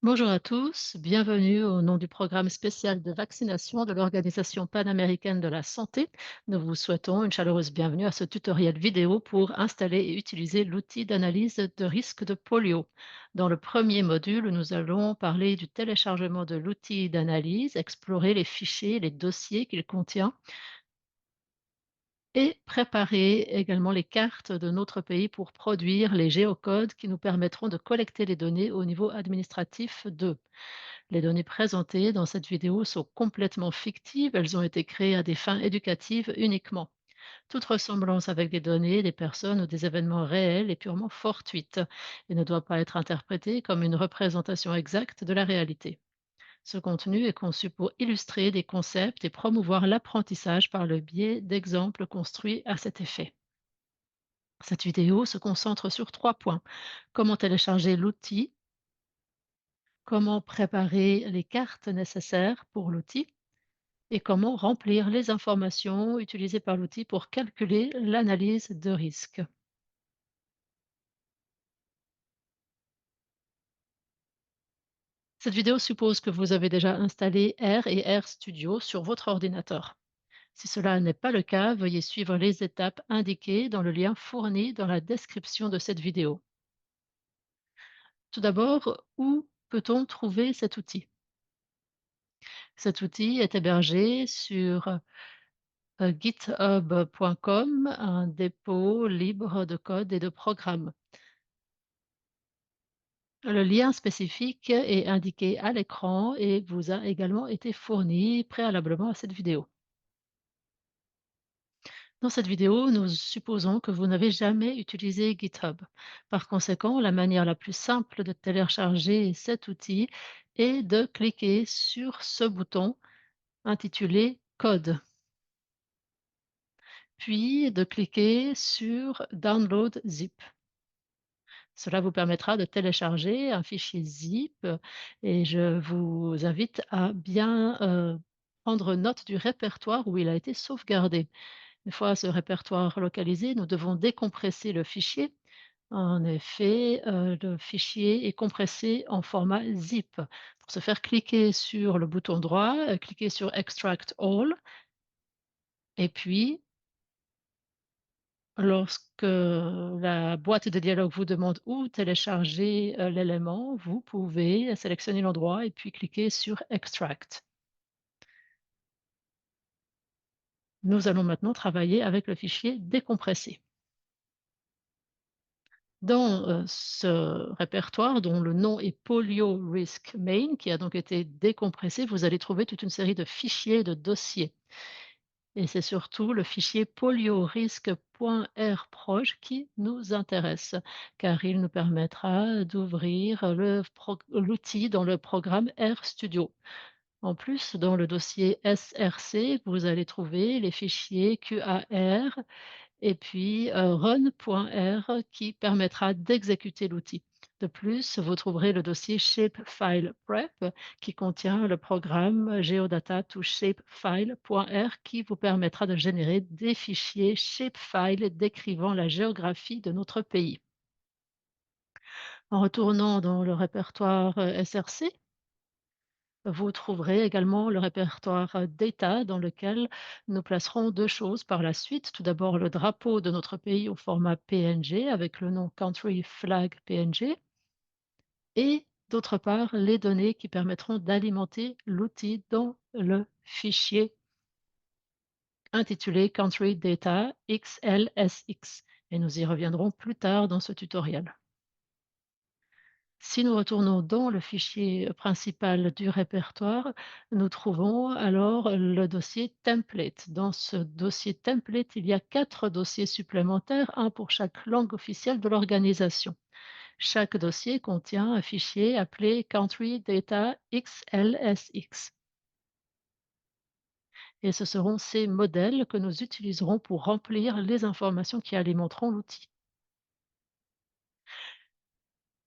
Bonjour à tous, bienvenue au nom du programme spécial de vaccination de l'Organisation panaméricaine de la santé. Nous vous souhaitons une chaleureuse bienvenue à ce tutoriel vidéo pour installer et utiliser l'outil d'analyse de risque de polio. Dans le premier module, nous allons parler du téléchargement de l'outil d'analyse, explorer les fichiers et les dossiers qu'il contient et préparer également les cartes de notre pays pour produire les géocodes qui nous permettront de collecter les données au niveau administratif d'eux. Les données présentées dans cette vidéo sont complètement fictives, elles ont été créées à des fins éducatives uniquement. Toute ressemblance avec des données, des personnes ou des événements réels est purement fortuite et ne doit pas être interprétée comme une représentation exacte de la réalité. Ce contenu est conçu pour illustrer des concepts et promouvoir l'apprentissage par le biais d'exemples construits à cet effet. Cette vidéo se concentre sur 3 points. Comment télécharger l'outil, comment préparer les cartes nécessaires pour l'outil et comment remplir les informations utilisées par l'outil pour calculer l'analyse de risque. Cette vidéo suppose que vous avez déjà installé R et RStudio sur votre ordinateur. Si cela n'est pas le cas, veuillez suivre les étapes indiquées dans le lien fourni dans la description de cette vidéo. Tout d'abord, où peut-on trouver cet outil? Cet outil est hébergé sur github.com, un dépôt libre de code et de programmes. Le lien spécifique est indiqué à l'écran et vous a également été fourni préalablement à cette vidéo. Dans cette vidéo, nous supposons que vous n'avez jamais utilisé GitHub. Par conséquent, la manière la plus simple de télécharger cet outil est de cliquer sur ce bouton intitulé Code, puis de cliquer sur Download zip. Cela vous permettra de télécharger un fichier zip et je vous invite à bien prendre note du répertoire où il a été sauvegardé. Une fois ce répertoire localisé, nous devons décompresser le fichier. En effet, le fichier est compressé en format zip. Pour ce faire, cliquez sur le bouton droit, cliquez sur Extract All et puis lorsque la boîte de dialogue vous demande où télécharger, l'élément, vous pouvez sélectionner l'endroit et puis cliquer sur Extract. Nous allons maintenant travailler avec le fichier décompressé. Dans, ce répertoire dont le nom est Polio Risk Main, qui a donc été décompressé, vous allez trouver toute une série de fichiers, de dossiers. Et c'est surtout le fichier poliorisk.rproj qui nous intéresse, car il nous permettra d'ouvrir l'outil dans le programme RStudio. En plus, dans le dossier SRC, vous allez trouver les fichiers QAR et puis run.r qui permettra d'exécuter l'outil. De plus, vous trouverez le dossier shapefileprep qui contient le programme geodata to shapefile.r qui vous permettra de générer des fichiers shapefile décrivant la géographie de notre pays. En retournant dans le répertoire SRC, vous trouverez également le répertoire Data dans lequel nous placerons 2 choses par la suite. Tout d'abord, le drapeau de notre pays au format PNG avec le nom Country Flag PNG et d'autre part, les données qui permettront d'alimenter l'outil dans le fichier intitulé Country Data XLSX et nous y reviendrons plus tard dans ce tutoriel. Si nous retournons dans le fichier principal du répertoire, nous trouvons alors le dossier template. Dans ce dossier template, il y a 4 dossiers supplémentaires, un pour chaque langue officielle de l'organisation. Chaque dossier contient un fichier appelé Country Data XLSX. Et ce seront ces modèles que nous utiliserons pour remplir les informations qui alimenteront l'outil.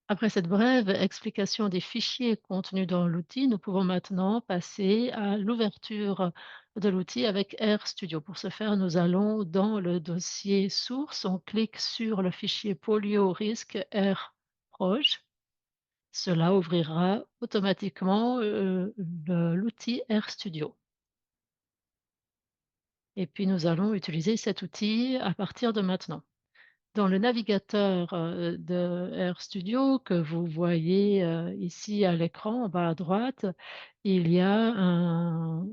Après cette brève explication des fichiers contenus dans l'outil, nous pouvons maintenant passer à l'ouverture de l'outil avec RStudio. Pour ce faire, nous allons dans le dossier source, on clique sur le fichier polio risque rproj Cela ouvrira automatiquement, l'outil RStudio et puis nous allons utiliser cet outil à partir de maintenant. Dans le navigateur, de RStudio que vous voyez, ici à l'écran en bas à droite, il y a un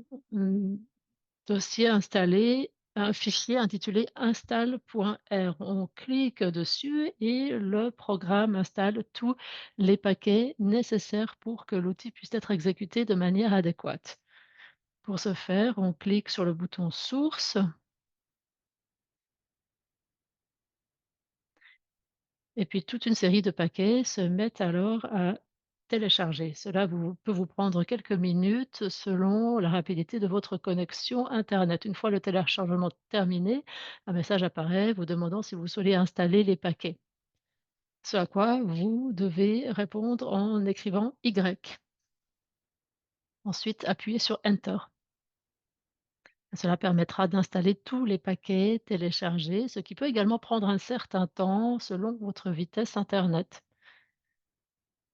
dossier installé, un fichier intitulé install.r. On clique dessus et le programme installe tous les paquets nécessaires pour que l'outil puisse être exécuté de manière adéquate. Pour ce faire, on clique sur le bouton source et puis toute une série de paquets se mettent alors à télécharger. Cela peut vous prendre quelques minutes selon la rapidité de votre connexion internet. Une fois le téléchargement terminé, un message apparaît vous demandant si vous souhaitez installer les paquets. Ce à quoi vous devez répondre en écrivant Y. Ensuite, appuyez sur Enter. Cela permettra d'installer tous les paquets téléchargés, ce qui peut également prendre un certain temps selon votre vitesse internet.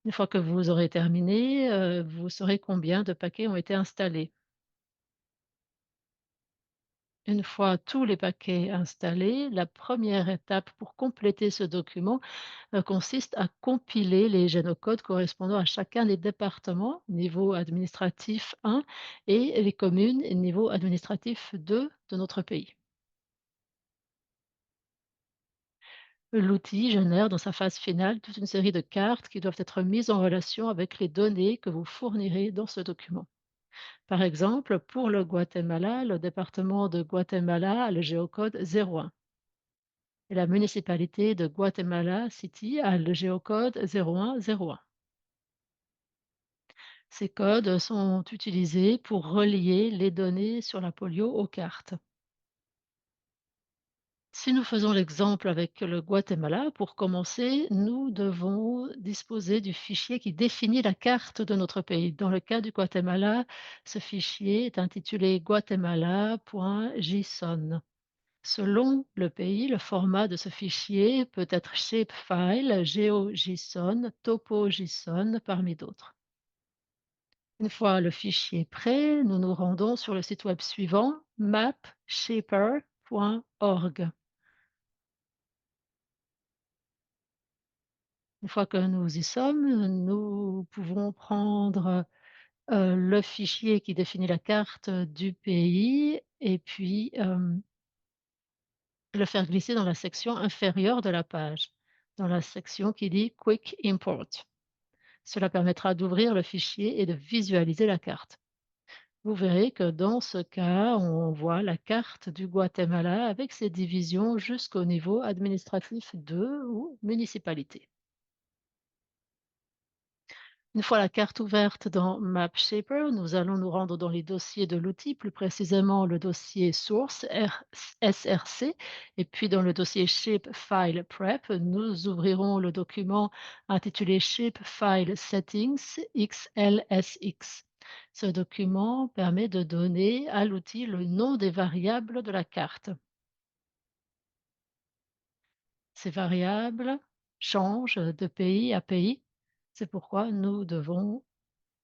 Une fois que vous aurez terminé, vous saurez combien de paquets ont été installés. Une fois tous les paquets installés, la première étape pour compléter ce document, consiste à compiler les génocodes correspondant à chacun des départements, niveau administratif 1 et les communes, niveau administratif 2 de notre pays. L'outil génère dans sa phase finale toute une série de cartes qui doivent être mises en relation avec les données que vous fournirez dans ce document. Par exemple, pour le Guatemala, le département de Guatemala a le géocode 01 et la municipalité de Guatemala City a le géocode 0101. Ces codes sont utilisés pour relier les données sur la polio aux cartes. Si nous faisons l'exemple avec le Guatemala, pour commencer, nous devons disposer du fichier qui définit la carte de notre pays. Dans le cas du Guatemala, ce fichier est intitulé guatemala.json. Selon le pays, le format de ce fichier peut être shapefile, GeoJSON, TopoJSON, parmi d'autres. Une fois le fichier prêt, nous nous rendons sur le site web suivant, mapshaper.org. Une fois que nous y sommes, nous pouvons prendre, le fichier qui définit la carte du pays et puis, le faire glisser dans la section inférieure de la page, dans la section qui dit Quick Import. Cela permettra d'ouvrir le fichier et de visualiser la carte. Vous verrez que dans ce cas, on voit la carte du Guatemala avec ses divisions jusqu'au niveau administratif 2 ou municipalité. Une fois la carte ouverte dans MapShaper, nous allons nous rendre dans les dossiers de l'outil, plus précisément le dossier source SRC, et puis dans le dossier Shapefile Prep, nous ouvrirons le document intitulé Shapefile Settings XLSX. Ce document permet de donner à l'outil le nom des variables de la carte. Ces variables changent de pays à pays. C'est pourquoi nous devons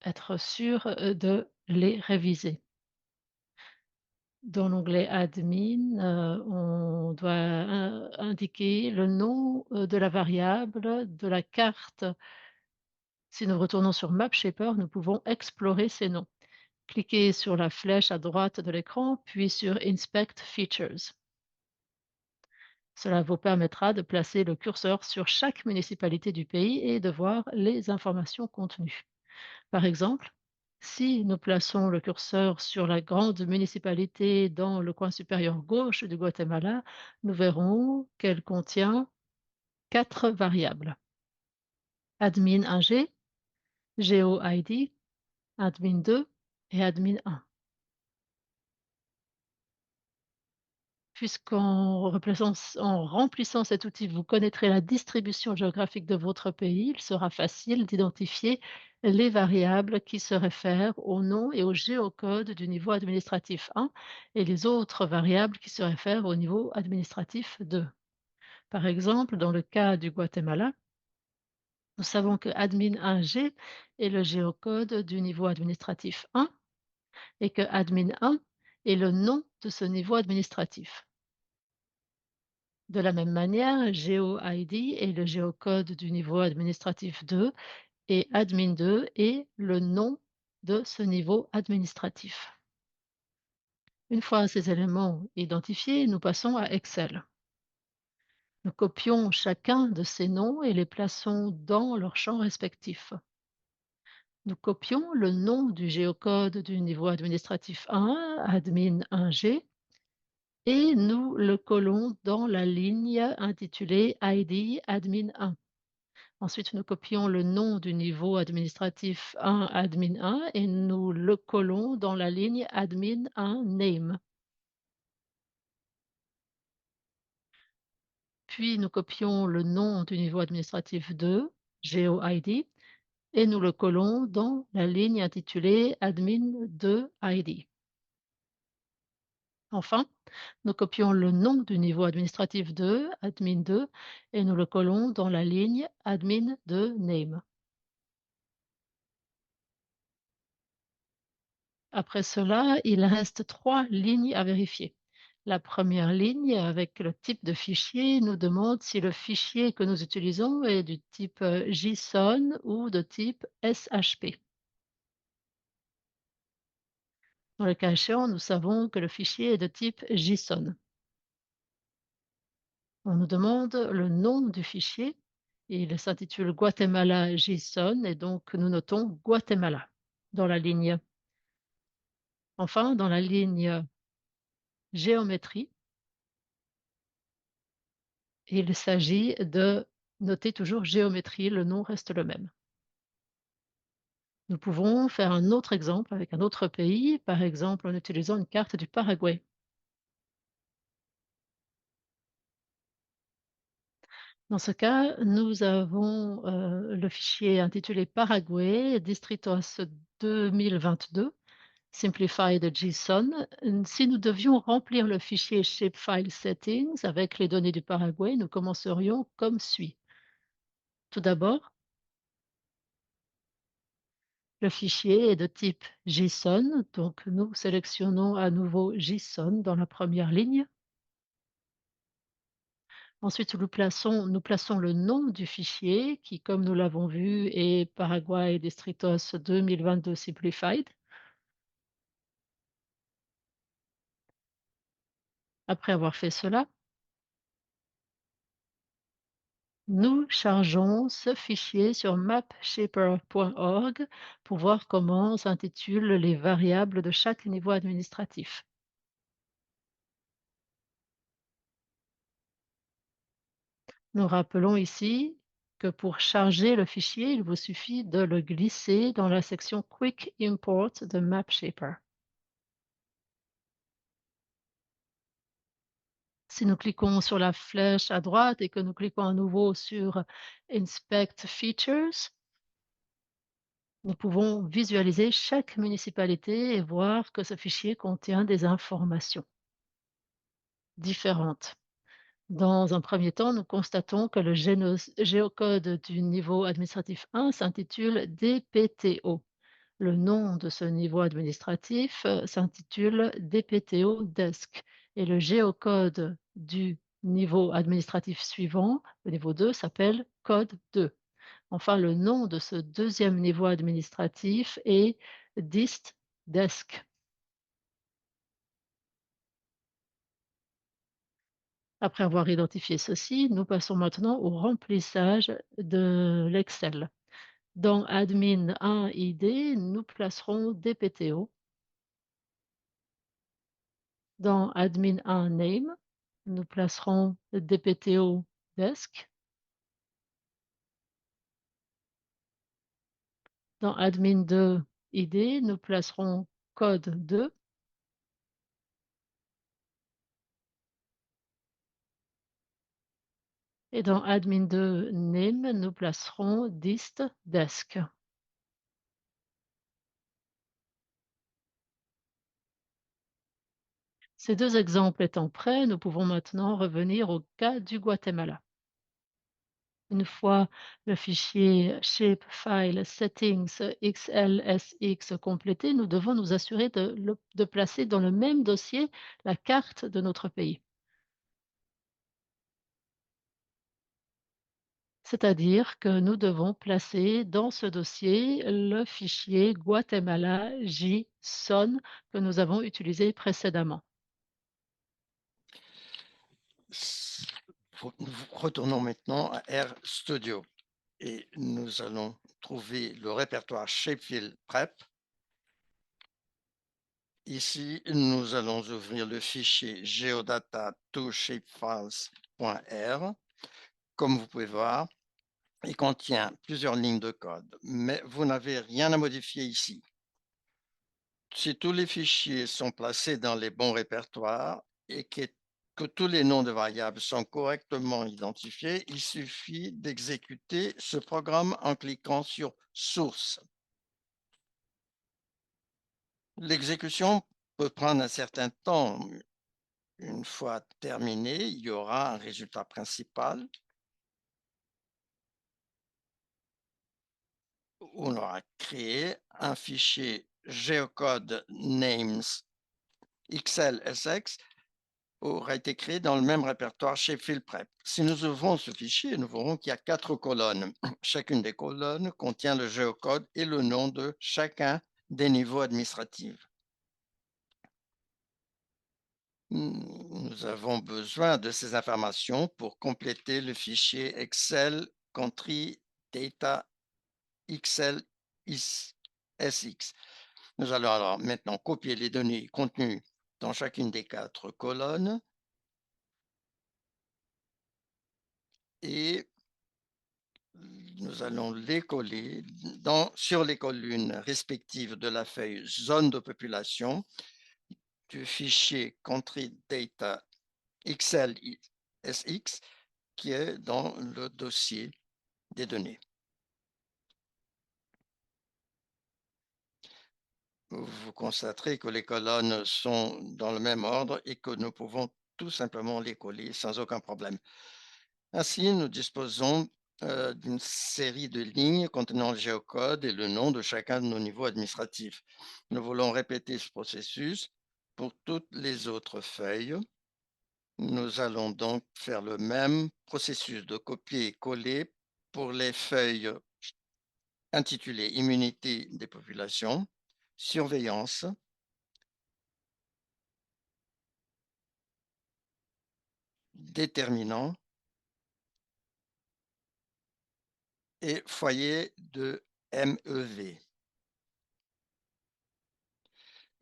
être sûr, de les réviser. Dans l'onglet admin, on doit indiquer le nom, de la variable, de la carte. Si nous retournons sur MapShaper, nous pouvons explorer ces noms. Cliquez sur la flèche à droite de l'écran, puis sur Inspect Features. Cela vous permettra de placer le curseur sur chaque municipalité du pays et de voir les informations contenues. Par exemple, si nous plaçons le curseur sur la grande municipalité dans le coin supérieur gauche du Guatemala, nous verrons qu'elle contient 4 variables: admin 1G, GeoID, admin 2 et admin 1. En remplissant cet outil, vous connaîtrez la distribution géographique de votre pays, il sera facile d'identifier les variables qui se réfèrent au nom et au géocode du niveau administratif 1 et les autres variables qui se réfèrent au niveau administratif 2. Par exemple, dans le cas du Guatemala, Nous savons que admin 1G est le géocode du niveau administratif 1 et que admin 1 est le nom de ce niveau administratif. De la même manière, GeoID est le géocode du niveau administratif 2 et admin 2 est le nom de ce niveau administratif. Une fois ces éléments identifiés, nous passons à Excel. Nous copions chacun de ces noms et les plaçons dans leurs champs respectifs. Nous copions le nom du géocode du niveau administratif 1, admin 1G, et nous le collons dans la ligne intitulée ID admin 1. Ensuite, nous copions le nom du niveau administratif 1 admin 1 et nous le collons dans la ligne admin 1 name. Puis nous copions le nom du niveau administratif 2, GeoID, et nous le collons dans la ligne intitulée admin 2 ID. Enfin, nous copions le nom du niveau administratif 2, admin 2, et nous le collons dans la ligne admin 2 name. Après cela, il reste 3 lignes à vérifier. La première ligne, avec le type de fichier, nous demande si le fichier que nous utilisons est du type JSON ou de type SHP. Dans le cas échéant, nous savons que le fichier est de type JSON. On nous demande le nom du fichier. Il s'intitule Guatemala JSON et donc nous notons Guatemala dans la ligne. Enfin, dans la ligne géométrie, il s'agit de noter toujours géométrie, le nom reste le même. Nous pouvons faire un autre exemple avec un autre pays, par exemple en utilisant une carte du Paraguay. Dans ce cas, nous avons le fichier intitulé Paraguay, Distritos 2022, Simplified JSON. Si nous devions remplir le fichier Shapefile Settings avec les données du Paraguay, nous commencerions comme suit. Tout d'abord, le fichier est de type JSON, donc nous sélectionnons à nouveau JSON dans la première ligne. Ensuite, nous plaçons le nom du fichier qui, comme nous l'avons vu, est Paraguay Distritos 2022 Simplified. Après avoir fait cela, nous chargeons ce fichier sur mapshaper.org pour voir comment s'intitulent les variables de chaque niveau administratif. Nous rappelons ici que pour charger le fichier, il vous suffit de le glisser dans la section Quick Import de MapShaper. Si nous cliquons sur la flèche à droite et que nous cliquons à nouveau sur Inspect Features, nous pouvons visualiser chaque municipalité et voir que ce fichier contient des informations différentes. Dans un premier temps, nous constatons que le géocode du niveau administratif 1 s'intitule DPTO. Le nom de ce niveau administratif s'intitule DPTO Desk et le géocode du niveau administratif suivant, le niveau 2, s'appelle code 2. Enfin, le nom de ce deuxième niveau administratif est DIST Desk. Après avoir identifié ceci, nous passons maintenant au remplissage de l'Excel. Dans admin 1 ID, nous placerons DPTO. Dans admin 1 name, nous placerons DPTO desk. Dans admin 2 ID, nous placerons code 2. Et dans admin 2 name, nous placerons dist desk. Ces deux exemples étant prêts, nous pouvons maintenant revenir au cas du Guatemala. Une fois le fichier Shapefile Settings XLSX complété, nous devons nous assurer de placer dans le même dossier la carte de notre pays. C'est-à-dire que nous devons placer dans ce dossier le fichier Guatemala JSON que nous avons utilisé précédemment. Nous retournons maintenant à RStudio et nous allons trouver le répertoire Shapefile Prep. Ici, nous allons ouvrir le fichier geodata to shapefiles.r. Comme vous pouvez voir, il contient plusieurs lignes de code, mais vous n'avez rien à modifier ici. Si tous les fichiers sont placés dans les bons répertoires et que tous les noms de variables sont correctement identifiés, il suffit d'exécuter ce programme en cliquant sur Source. L'exécution peut prendre un certain temps. Une fois terminé, il y aura un résultat principal où on aura créé un fichier geocode names XLSX aura été créé dans le même répertoire chez FilPrep. Si nous ouvrons ce fichier, nous verrons qu'il y a 4 colonnes. Chacune des colonnes contient le géocode et le nom de chacun des niveaux administratifs. Nous avons besoin de ces informations pour compléter le fichier Excel Country Data XLSX. Nous allons alors maintenant copier les données contenues dans chacune des 4 colonnes et nous allons les coller sur les colonnes respectives de la feuille zone de population du fichier Country Data XLSX qui est dans le dossier des données. Vous constaterez que les colonnes sont dans le même ordre et que nous pouvons tout simplement les coller sans aucun problème. Ainsi, nous disposons d'une série de lignes contenant le géocode et le nom de chacun de nos niveaux administratifs. Nous voulons répéter ce processus pour toutes les autres feuilles. Nous allons donc faire le même processus de copier et coller pour les feuilles intitulées Immunité des populations, Surveillance, Déterminant et Foyer de MEV.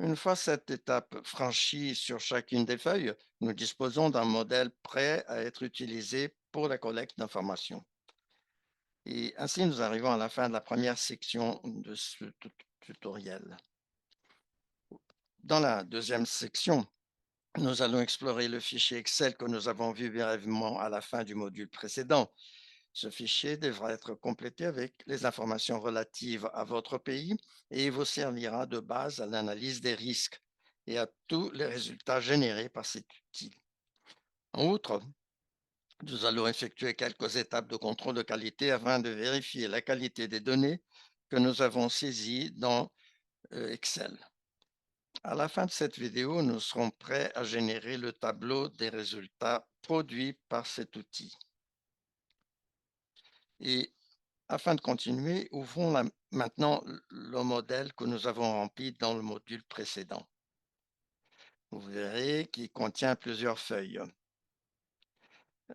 Une fois cette étape franchie sur chacune des feuilles, nous disposons d'un modèle prêt à être utilisé pour la collecte d'informations. Et ainsi, nous arrivons à la fin de la première section de ce tutoriel. Dans la deuxième section, nous allons explorer le fichier Excel que nous avons vu brièvement à la fin du module précédent. Ce fichier devra être complété avec les informations relatives à votre pays et il vous servira de base à l'analyse des risques et à tous les résultats générés par cet outil. En outre, nous allons effectuer quelques étapes de contrôle de qualité afin de vérifier la qualité des données que nous avons saisies dans Excel. À la fin de cette vidéo, nous serons prêts à générer le tableau des résultats produits par cet outil. Et afin de continuer, ouvrons maintenant le modèle que nous avons rempli dans le module précédent. Vous verrez qu'il contient plusieurs feuilles.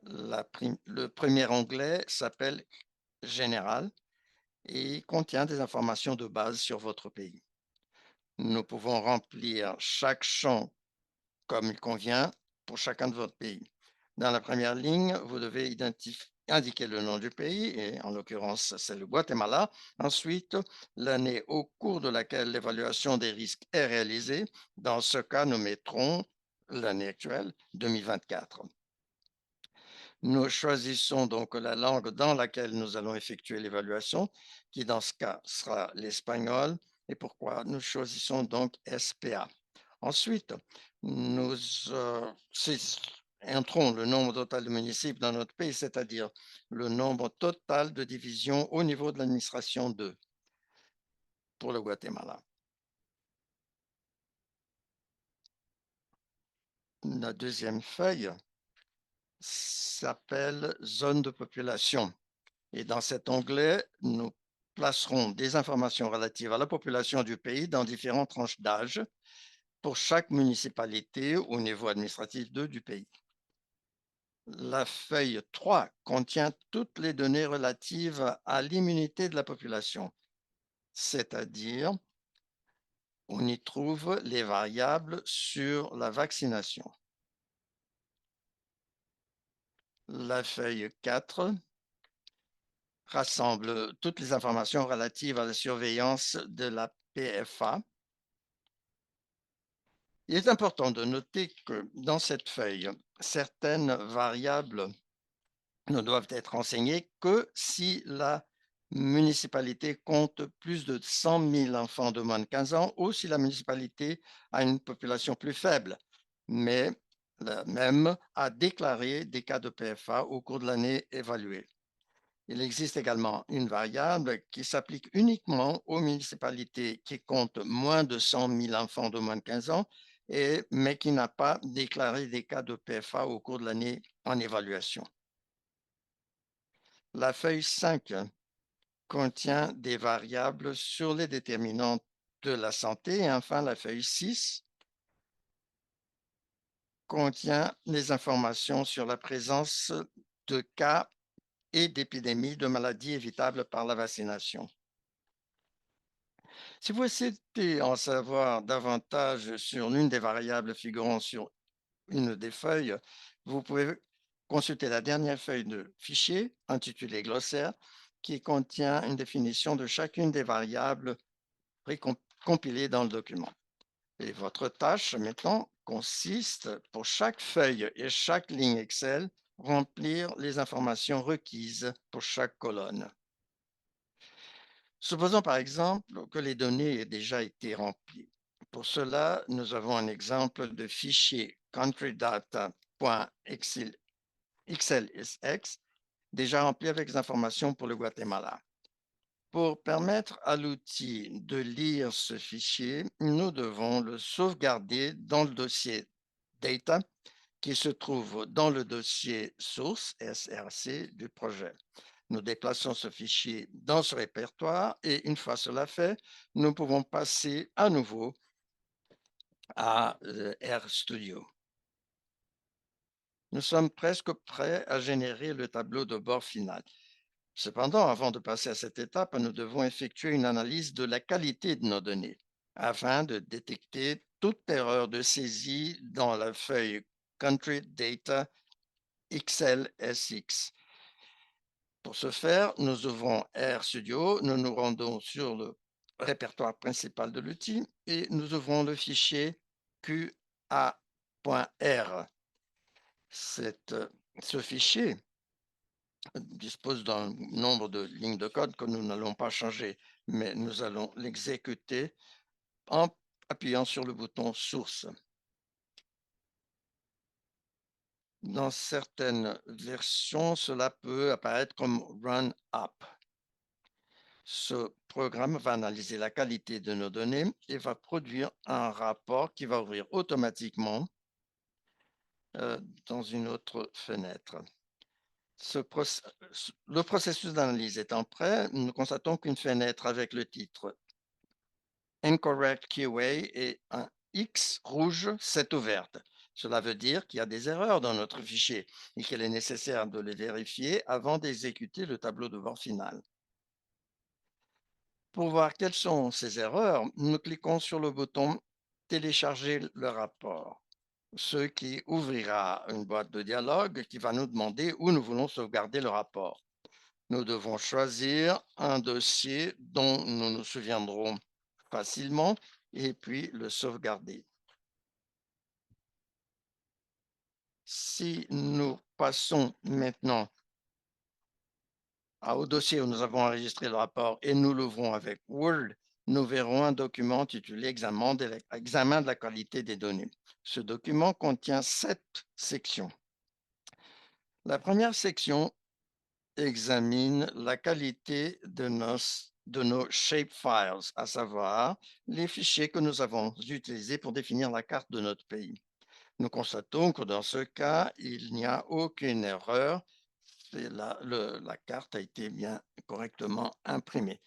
Le premier onglet s'appelle Général et contient des informations de base sur votre pays. Nous pouvons remplir chaque champ comme il convient pour chacun de votre pays. Dans la première ligne, vous devez indiquer le nom du pays, et en l'occurrence, c'est le Guatemala. Ensuite, l'année au cours de laquelle l'évaluation des risques est réalisée. Dans ce cas, nous mettrons l'année actuelle, 2024. Nous choisissons donc la langue dans laquelle nous allons effectuer l'évaluation, qui dans ce cas sera l'espagnol, et pourquoi nous choisissons donc SPA. Ensuite, entrons le nombre total de municipes dans notre pays, c'est-à-dire le nombre total de divisions au niveau de l'administration 2 pour le Guatemala. La deuxième feuille s'appelle zone de population. Et dans cet onglet, nous placerons des informations relatives à la population du pays dans différentes tranches d'âge pour chaque municipalité au niveau administratif 2 du pays. La feuille 3 contient toutes les données relatives à l'immunité de la population, c'est-à-dire on y trouve les variables sur la vaccination. La feuille 4 rassemble toutes les informations relatives à la surveillance de la PFA. Il est important de noter que dans cette feuille, certaines variables ne doivent être enseignées que si la municipalité compte plus de 100 000 enfants de moins de 15 ans ou si la municipalité a une population plus faible, mais même a déclaré des cas de PFA au cours de l'année évaluée. Il existe également une variable qui s'applique uniquement aux municipalités qui comptent moins de 100 000 enfants de moins de 15 ans, mais qui n'a pas déclaré des cas de PFA au cours de l'année en évaluation. La feuille 5 contient des variables sur les déterminants de la santé. Et enfin, la feuille 6 contient les informations sur la présence de cas et d'épidémies de maladies évitables par la vaccination. Si vous souhaitez en savoir davantage sur l'une des variables figurant sur une des feuilles, vous pouvez consulter la dernière feuille de fichier intitulée glossaire qui contient une définition de chacune des variables compilées dans le document. Et votre tâche maintenant consiste pour chaque feuille et chaque ligne Excel, remplir les informations requises pour chaque colonne. Supposons par exemple que les données aient déjà été remplies. Pour cela, nous avons un exemple de fichier countrydata.xlsx déjà rempli avec les informations pour le Guatemala. Pour permettre à l'outil de lire ce fichier, nous devons le sauvegarder dans le dossier Data qui se trouve dans le dossier source SRC du projet. Nous déplaçons ce fichier dans ce répertoire et une fois cela fait, nous pouvons passer à nouveau à RStudio. Nous sommes presque prêts à générer le tableau de bord final. Cependant, avant de passer à cette étape, nous devons effectuer une analyse de la qualité de nos données afin de détecter toute erreur de saisie dans la feuille Country Data XLSX. Pour ce faire, nous ouvrons RStudio, nous nous rendons sur le répertoire principal de l'outil et nous ouvrons le fichier QA.R. Ce fichier dispose d'un nombre de lignes de code que nous n'allons pas changer, mais nous allons l'exécuter en appuyant sur le bouton source. Dans certaines versions, cela peut apparaître comme Run Up. Ce programme va analyser la qualité de nos données et va produire un rapport qui va ouvrir automatiquement dans une autre fenêtre. Le processus d'analyse étant prêt, nous constatons qu'une fenêtre avec le titre Incorrect QA et un X rouge s'est ouverte. Cela veut dire qu'il y a des erreurs dans notre fichier et qu'il est nécessaire de les vérifier avant d'exécuter le tableau de bord final. Pour voir quelles sont ces erreurs, nous cliquons sur le bouton Télécharger le rapport, ce qui ouvrira une boîte de dialogue qui va nous demander où nous voulons sauvegarder le rapport. Nous devons choisir un dossier dont nous nous souviendrons facilement et puis le sauvegarder. Si nous passons maintenant au dossier où nous avons enregistré le rapport et nous l'ouvrons avec Word, nous verrons un document intitulé Examen de la qualité des données. Ce document contient 7 sections. La première section examine la qualité de nos shapefiles, à savoir les fichiers que nous avons utilisés pour définir la carte de notre pays. Nous constatons que dans ce cas, il n'y a aucune erreur. La carte a été bien correctement imprimée.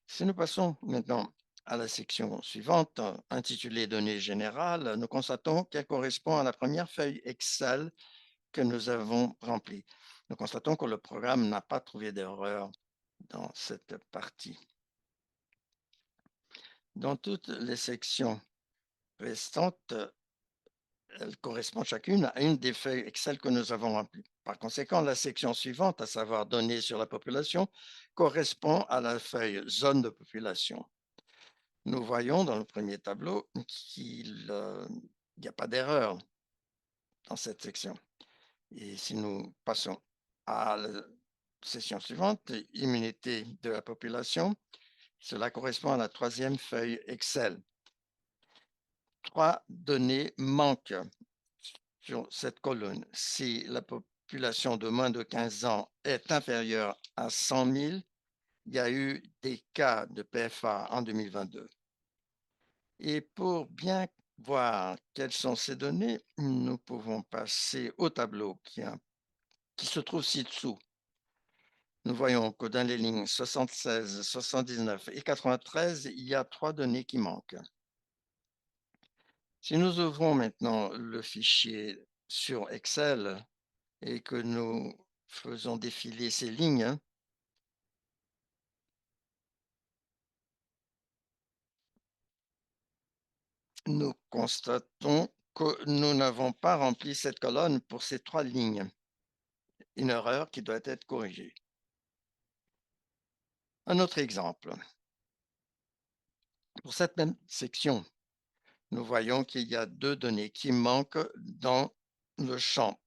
Si nous passons maintenant à la section suivante, intitulée Données générales, nous constatons qu'elle correspond à la première feuille Excel que nous avons remplie. Nous constatons que le programme n'a pas trouvé d'erreur dans cette partie. Dans toutes les sections restantes, elles correspondent chacune à une des feuilles Excel que nous avons remplies. Par conséquent, la section suivante, à savoir Données sur la population, correspond à la feuille Zone de population. Nous voyons dans le premier tableau qu'il n'y a pas d'erreur dans cette section. Et si nous passons à la session suivante, immunité de la population, cela correspond à la troisième feuille Excel. 3 données manquent sur cette colonne. Si la population de moins de 15 ans est inférieure à 100 000, il y a eu des cas de PFA en 2022. Et pour bien voir quelles sont ces données, nous pouvons passer au tableau qui se trouve ci-dessous. Nous voyons que dans les lignes 76, 79 et 93, il y a 3 données qui manquent. Si nous ouvrons maintenant le fichier sur Excel et que nous faisons défiler ces lignes, nous constatons que nous n'avons pas rempli cette colonne pour ces 3 lignes. Une erreur qui doit être corrigée. Un autre exemple. Pour cette même section, nous voyons qu'il y a 2 données qui manquent dans le champ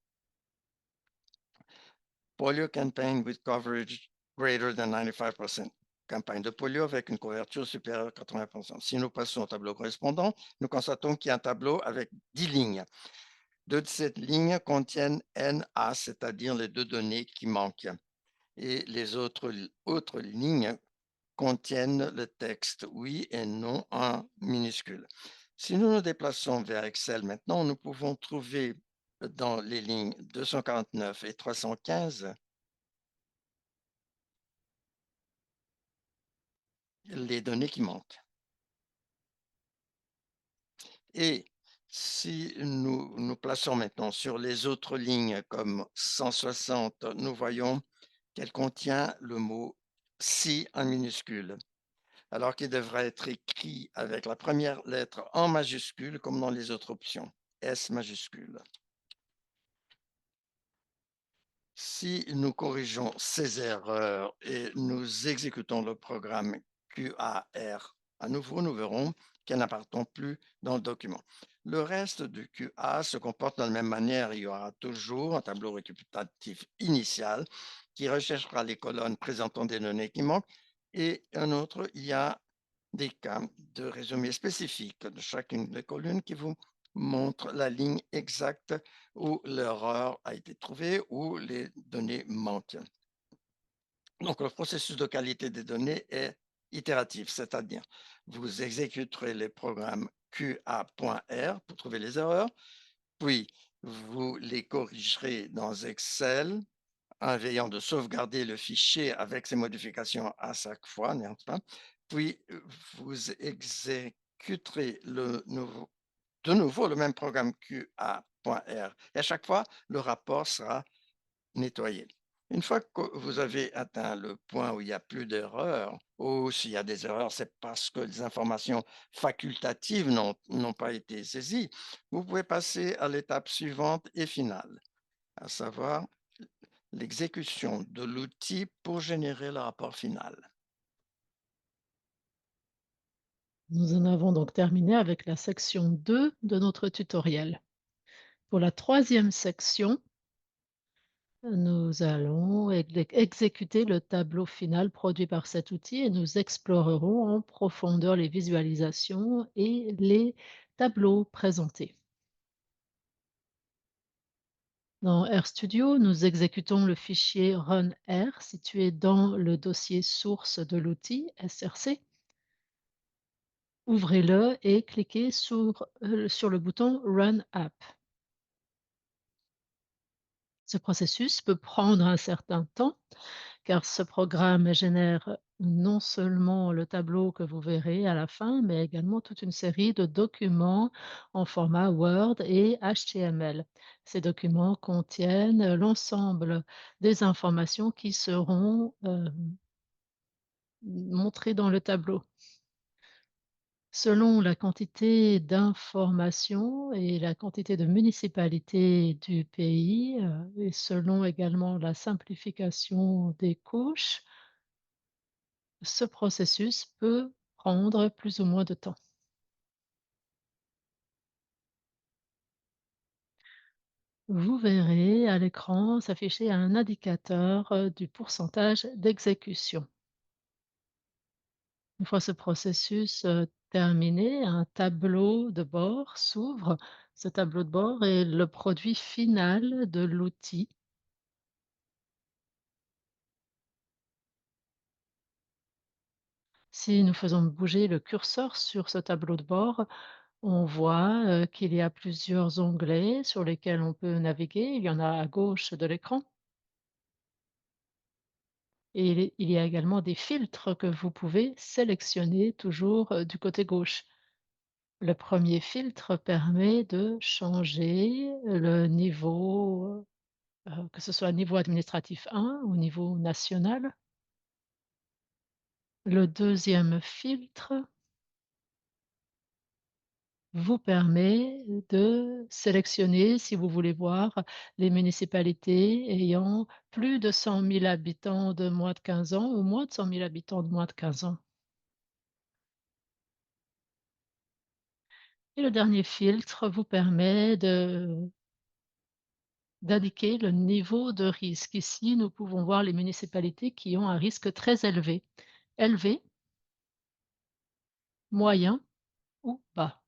polio campaign with coverage greater than 95%. Campagne de polio avec une couverture supérieure à 80%. Si nous passons au tableau correspondant, nous constatons qu'il y a un tableau avec 10 lignes. 2 de ces lignes contiennent NA, c'est-à-dire les 2 données qui manquent. Et les autres lignes contiennent le texte oui et non en minuscules. Si nous nous déplaçons vers Excel maintenant, nous pouvons trouver dans les lignes 249 et 315 les données qui manquent. Et si nous nous plaçons maintenant sur les autres lignes comme 160, nous voyons qu'elle contient le mot si en minuscule, alors qu'il devrait être écrit avec la première lettre en majuscule comme dans les autres options, S majuscule. Si nous corrigeons ces erreurs et nous exécutons le programme QAR à nouveau, nous verrons qu'elle n'apparaît plus dans le document. Le reste du QA se comporte de la même manière. Il y aura toujours un tableau récapitulatif initial qui recherchera les colonnes présentant des données qui manquent et un autre, il y a des cas de résumé spécifiques de chacune des colonnes qui vous montre la ligne exacte où l'erreur a été trouvée, où les données manquent. Donc, le processus de qualité des données est itératif, c'est-à-dire vous exécuterez les programmes QA.R pour trouver les erreurs, puis vous les corrigerez dans Excel en veillant de sauvegarder le fichier avec ces modifications à chaque fois, n'est-ce pas? Puis vous exécuterez de nouveau le même programme QA.R. Et à chaque fois, le rapport sera nettoyé. Une fois que vous avez atteint le point où il n'y a plus d'erreurs, ou s'il y a des erreurs, c'est parce que les informations facultatives n'ont pas été saisies, vous pouvez passer à l'étape suivante et finale, à savoir l'exécution de l'outil pour générer le rapport final. Nous en avons donc terminé avec la section 2 de notre tutoriel. Pour la troisième section, nous allons exécuter le tableau final produit par cet outil et nous explorerons en profondeur les visualisations et les tableaux présentés. Dans RStudio, nous exécutons le fichier runR situé dans le dossier source de l'outil SRC. Ouvrez-le et cliquez sur le bouton Run App. Ce processus peut prendre un certain temps car ce programme génère non seulement le tableau que vous verrez à la fin, mais également toute une série de documents en format Word et HTML. Ces documents contiennent l'ensemble des informations qui seront montrées dans le tableau. Selon la quantité d'informations et la quantité de municipalités du pays, et selon également la simplification des couches, ce processus peut prendre plus ou moins de temps. Vous verrez à l'écran s'afficher un indicateur du pourcentage d'exécution. Une fois ce processus terminé, un tableau de bord s'ouvre. Ce tableau de bord est le produit final de l'outil. Si nous faisons bouger le curseur sur ce tableau de bord, on voit qu'il y a plusieurs onglets sur lesquels on peut naviguer. Il y en a à gauche de l'écran. Et il y a également des filtres que vous pouvez sélectionner toujours, du côté gauche. Le premier filtre permet de changer le niveau, que ce soit niveau administratif 1 ou niveau national. Le deuxième filtre vous permet de sélectionner si vous voulez voir les municipalités ayant plus de 100 000 habitants de moins de 15 ans ou moins de 100 000 habitants de moins de 15 ans. Et le dernier filtre vous permet d'indiquer le niveau de risque. Ici, nous pouvons voir les municipalités qui ont un risque très élevé, élevé, moyen ou bas.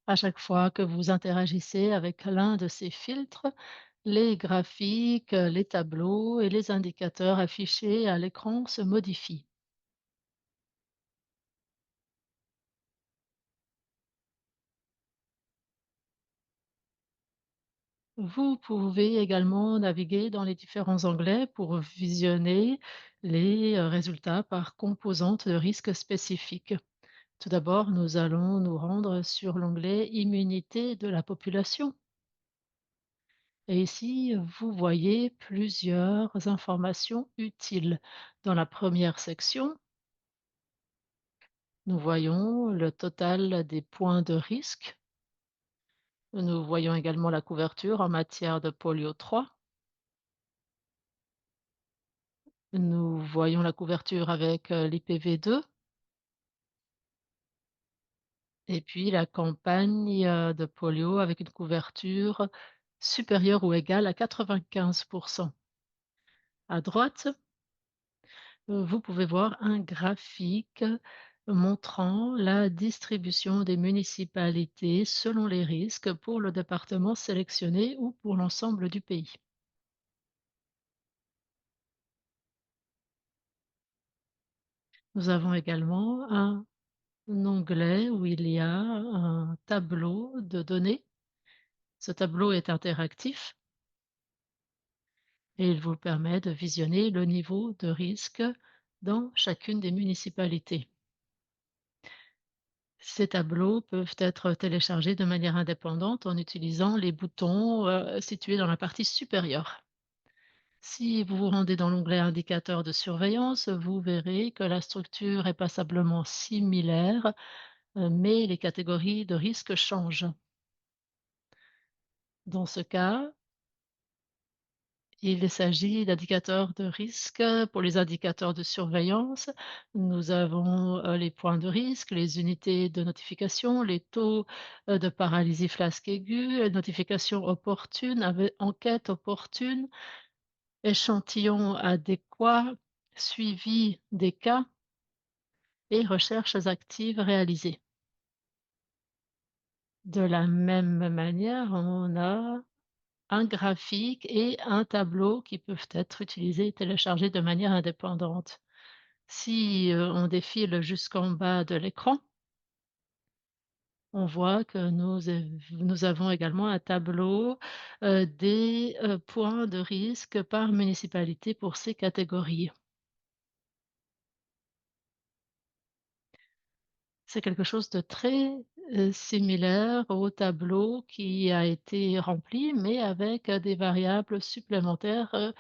À chaque fois que vous interagissez avec l'un de ces filtres, les graphiques, les tableaux et les indicateurs affichés à l'écran se modifient. Vous pouvez également naviguer dans les différents onglets pour visionner les résultats par composante de risque spécifique. Tout d'abord, nous allons nous rendre sur l'onglet Immunité de la population. Et ici, vous voyez plusieurs informations utiles. Dans la première section, nous voyons le total des points de risque. Nous voyons également la couverture en matière de polio 3. Nous voyons la couverture avec l'IPV2 et puis la campagne de polio avec une couverture supérieure ou égale à 95. À droite, vous pouvez voir un graphique montrant la distribution des municipalités selon les risques pour le département sélectionné ou pour l'ensemble du pays. Nous avons également un onglet où il y a un tableau de données. Ce tableau est interactif et il vous permet de visionner le niveau de risque dans chacune des municipalités. Ces tableaux peuvent être téléchargés de manière indépendante en utilisant les boutons situés dans la partie supérieure. Si vous vous rendez dans l'onglet Indicateurs de surveillance, vous verrez que la structure est passablement similaire, mais les catégories de risque changent. Dans ce cas, il s'agit d'indicateurs de risque. Pour les indicateurs de surveillance, nous avons les points de risque, les unités de notification, les taux de paralysie flasque aiguë, notification opportune, enquête opportune, échantillon adéquat, suivi des cas et recherches actives réalisées. De la même manière, on a un graphique et un tableau qui peuvent être utilisés et téléchargés de manière indépendante. Si, on défile jusqu'en bas de l'écran, on voit que nous avons également un tableau, des, points de risque par municipalité pour ces catégories. C'est quelque chose de très, similaire au tableau qui a été rempli, mais avec, des variables supplémentaires,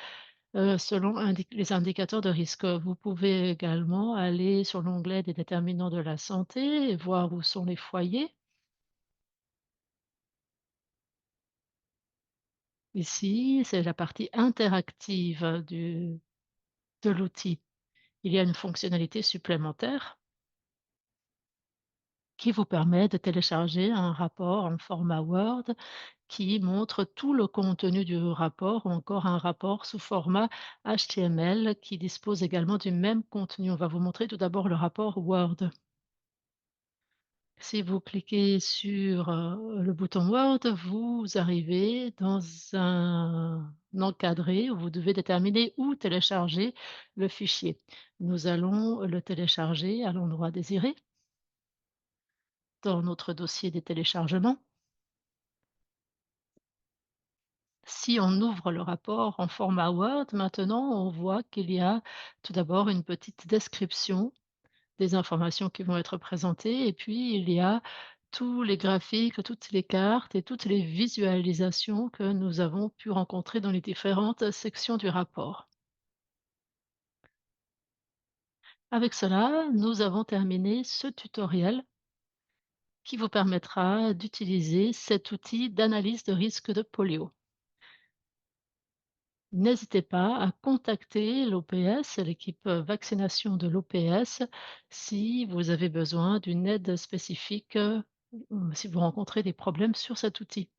selon les indicateurs de risque. Vous pouvez également aller sur l'onglet des déterminants de la santé et voir où sont les foyers. Ici, c'est la partie interactive de l'outil. Il y a une fonctionnalité supplémentaire qui vous permet de télécharger un rapport en format Word qui montre tout le contenu du rapport ou encore un rapport sous format HTML qui dispose également du même contenu. On va vous montrer tout d'abord le rapport Word. Si vous cliquez sur, le bouton Word, vous arrivez dans un encadré où vous devez déterminer où télécharger le fichier. Nous allons le télécharger à l'endroit désiré, dans notre dossier des téléchargements. Si on ouvre le rapport en format Word, maintenant, on voit qu'il y a tout d'abord une petite description des informations qui vont être présentées et puis il y a tous les graphiques, toutes les cartes et toutes les visualisations que nous avons pu rencontrer dans les différentes sections du rapport. Avec cela, nous avons terminé ce tutoriel qui vous permettra d'utiliser cet outil d'analyse de risque de polio. N'hésitez pas à contacter l'OPS, l'équipe vaccination de l'OPS, si vous avez besoin d'une aide spécifique, si vous rencontrez des problèmes sur cet outil.